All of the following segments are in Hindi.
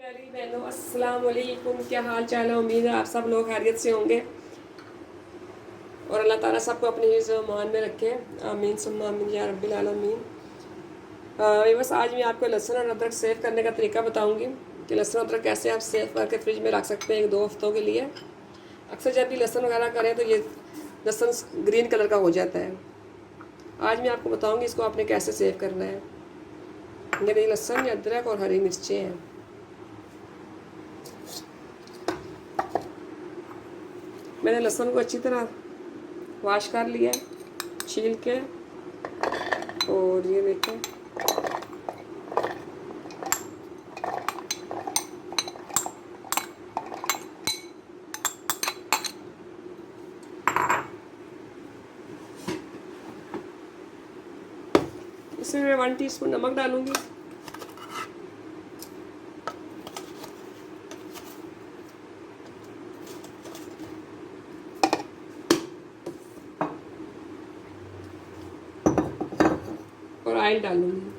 प्यारी बहनों, अस्सलाम वालेकुम। क्या हाल चाल है? उम्मीद है आप सब लोग खैरियत से होंगे और अल्लाह ताला सबको अपनी मान में रखे। आमीन सुम्मा आमीन या रब्बिल आलमीन। बस आज मैं आपको लहसुन और अदरक सेव करने का तरीका बताऊंगी कि लहसुन अदरक कैसे आप सेव करके फ्रिज में रख सकते हैं 1-2 हफ्तों के लिए। अक्सर जब भी लहसुन वगैरह करें तो ये लहसुन ग्रीन कलर का हो जाता है। आज मैं आपको बताऊंगी इसको आपने कैसे सेव करना है। ये लहसुन, अदरक और हरी मिर्चें हैं। मैंने लहसुन को अच्छी तरह वॉश कर लिया छील के, और ये देखें इसमें मैं 1 टीस्पून नमक डालूंगी। और ऑयल डालूंगी।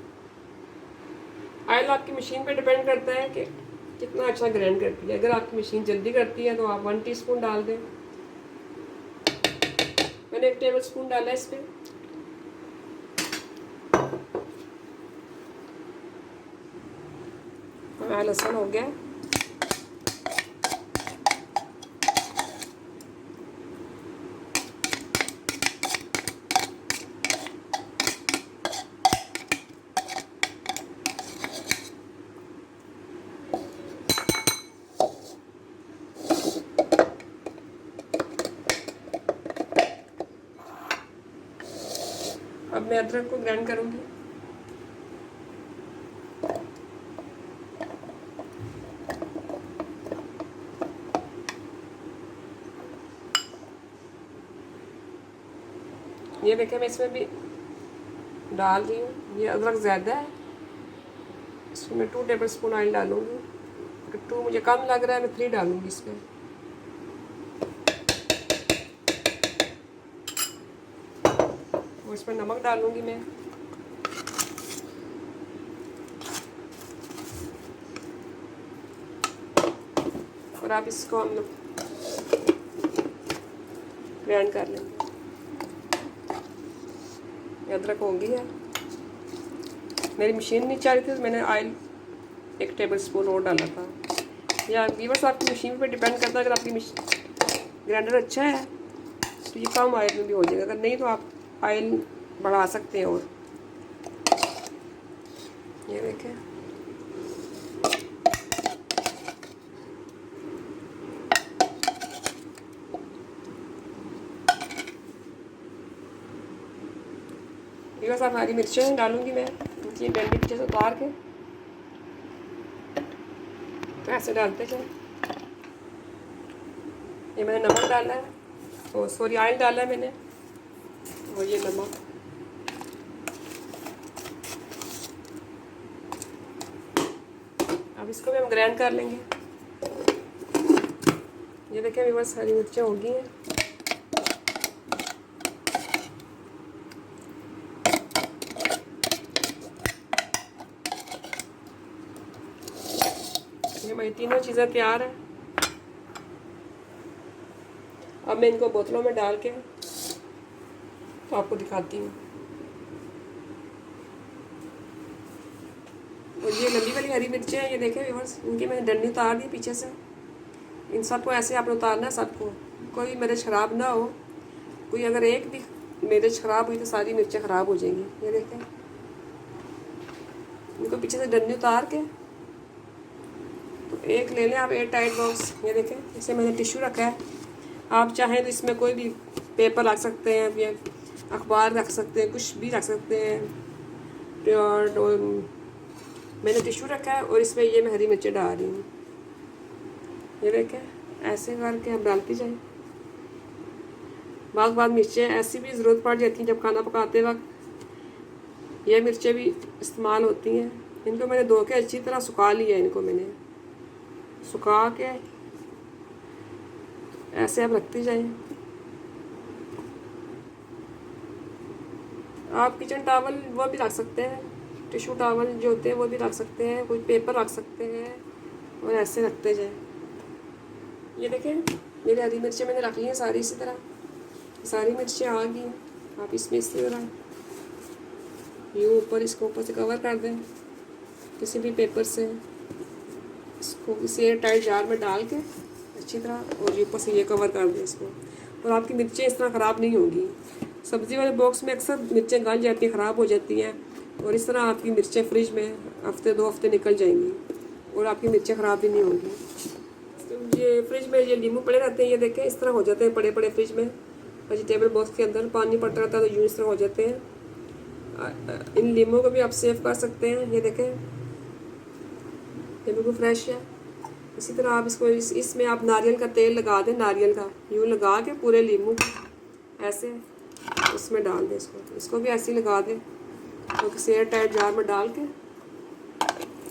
ऑयल आपकी मशीन पे डिपेंड करता है कि कितना अच्छा ग्राइंड करती है। अगर आपकी मशीन जल्दी करती है तो आप 1 टीस्पून डाल दें। मैंने 1 टेबल स्पून डाला है इस पर। लहसुन हो गया। अब मैं अदरक को ग्राइंड करूंगी। ये देखें मैं इसमें भी डाल रही हूँ। ये अदरक ज़्यादा है, इसमें मैं 2 टेबल स्पून ऑयल डालूंगी। अगर 2 मुझे कम लग रहा है मैं 3 डालूंगी इसमें। और इसमें नमक डालूंगी मैं। और आप इसको हम लोग ग्राइंड कर लेंगे। अदरक हो गई है। मेरी मशीन नहीं चल रही थी तो मैंने ऑयल 1 टेबल स्पून और डाला था। या व्यूअर्स आपकी मशीन पे डिपेंड करता है। अगर आपकी ग्राइंडर अच्छा है तो ये कम ऑयल में भी हो जाएगा, अगर नहीं तो आप ऑयल बढ़ा सकते हैं। और ये देखें व्यूअर्स, आप हरी मिर्चें डालूंगी मैं। ये डंडी पीछे से उतार के तो ऐसे डालते जाए। ये मैंने नमक डाला है, और सॉरी ऑयल डाला है मैंने, और ये नमक। अब इसको भी हम ग्राइंड कर लेंगे। ये देखें मेरे पास हरी मिर्चें हो गई हैं। ये मेरी तीनों चीज़ें तैयार हैं। अब मैं इनको बोतलों में डाल के तो आपको दिखाती हूँ। और ये लंबी वाली हरी मिर्चें हैं, ये देखें व्यूअर्स, इनकी मैंने डंडी उतार दी पीछे से। इन सबको ऐसे आपने उतारना है सबको, कोई मिर्च ख़राब ना हो। कोई अगर एक भी मिर्च ख़राब हुई तो सारी मिर्चें ख़राब हो जाएंगी। ये देखें, इनको पीछे से डंडी उतार के तो एक ले लें आप एयर टाइट बॉक्स। ये देखें, इसे मैंने टिश्यू रखा है। आप चाहें तो इसमें कोई भी पेपर रख सकते हैं, या अखबार रख सकते हैं, कुछ भी रख सकते हैं। और मैंने टिश्यू रखा है और इसमें ये मैं हरी मिर्चें डाल रही हूँ। ये देखें, ऐसे करके हम डालती जाएं। बाद मिर्चें ऐसी भी ज़रूरत पड़ जाती हैं जब खाना पकाते वक्त, ये मिर्चें भी इस्तेमाल होती हैं। इनको मैंने धो के अच्छी तरह सुखा लिया है। इनको मैंने सुखा के ऐसे आप रखती जाएं। आप किचन टॉवल वो भी रख सकते हैं, टिश्यू टॉवल जो होते हैं वो भी रख सकते हैं, कोई पेपर रख सकते हैं और ऐसे रखते जाए। ये देखें मेरी हरी मिर्चें मैंने रख ली हैं सारी इसी तरह, सारी मिर्चें आ गई। आप इसमें इसी तरह यूँ ऊपर इसको ऊपर से कवर कर दें किसी भी पेपर से, इसको किसी एयर टाइट जार में डाल के अच्छी तरह, और ऊपर से ये कवर कर दें इसको, और आपकी मिर्चें इस तरह ख़राब नहीं होंगी। सब्ज़ी वाले बॉक्स में अक्सर मिर्चें गल जाती हैं, ख़राब हो जाती हैं, और इस तरह आपकी मिर्चें फ्रिज में हफ्ते 2 हफ्ते निकल जाएंगी और आपकी मिर्चें ख़राब भी नहीं होंगी। तो ये फ्रिज में ये नींबू पड़े रहते हैं, ये देखें इस तरह हो जाते हैं पड़े पड़े फ्रिज में, वेजिटेबल बॉक्स के अंदर पानी पड़ता रहता है तो यूँ इस तरह हो जाते हैं। इन नींबू को भी आप सेव कर सकते हैं। ये देखें ये बिल्कुल फ्रेश है। इसी तरह आप इसको इसमें आप नारियल का तेल लगा दें, नारियल का यूँ लगा के पूरे नींबू ऐसे इसमें डाल दें, इसको भी ऐसे ही लगा दें तो किसी एयर टाइट जार में डाल के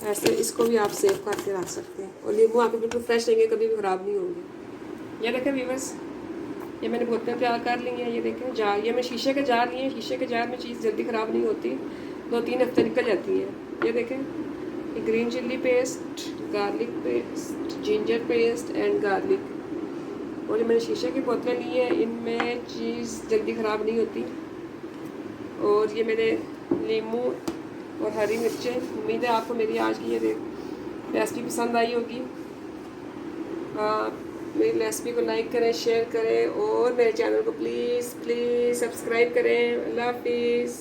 ऐसे इसको भी आप सेव करके रख सकते हैं, और नींबू आपके बिल्कुल फ्रेश रहेंगे, कभी भी ख़राब नहीं होंगे। ये देखें व्यूअर्स, ये मैंने बोतलें तैयार कर ली हैं। ये देखें जार, ये मैं शीशे के जार लिए हैं। शीशे के जार में चीज़ जल्दी ख़राब नहीं होती, 2-3 हफ्ते निकल जाती है। ये देखें ये green chilli paste, garlic paste, ginger paste and garlic, और ये मैंने शीशे की बोतलें ली हैं, इनमें चीज़ जल्दी ख़राब नहीं होती। और ये मैंने नींबू और हरी मिर्चें। उम्मीद है आपको मेरी आज की ये रेसिपी पसंद आई होगी। मेरी रेसिपी को लाइक करें, शेयर करें, और मेरे चैनल को प्लीज़ सब्सक्राइब करें। अल्लाह हाफिज़।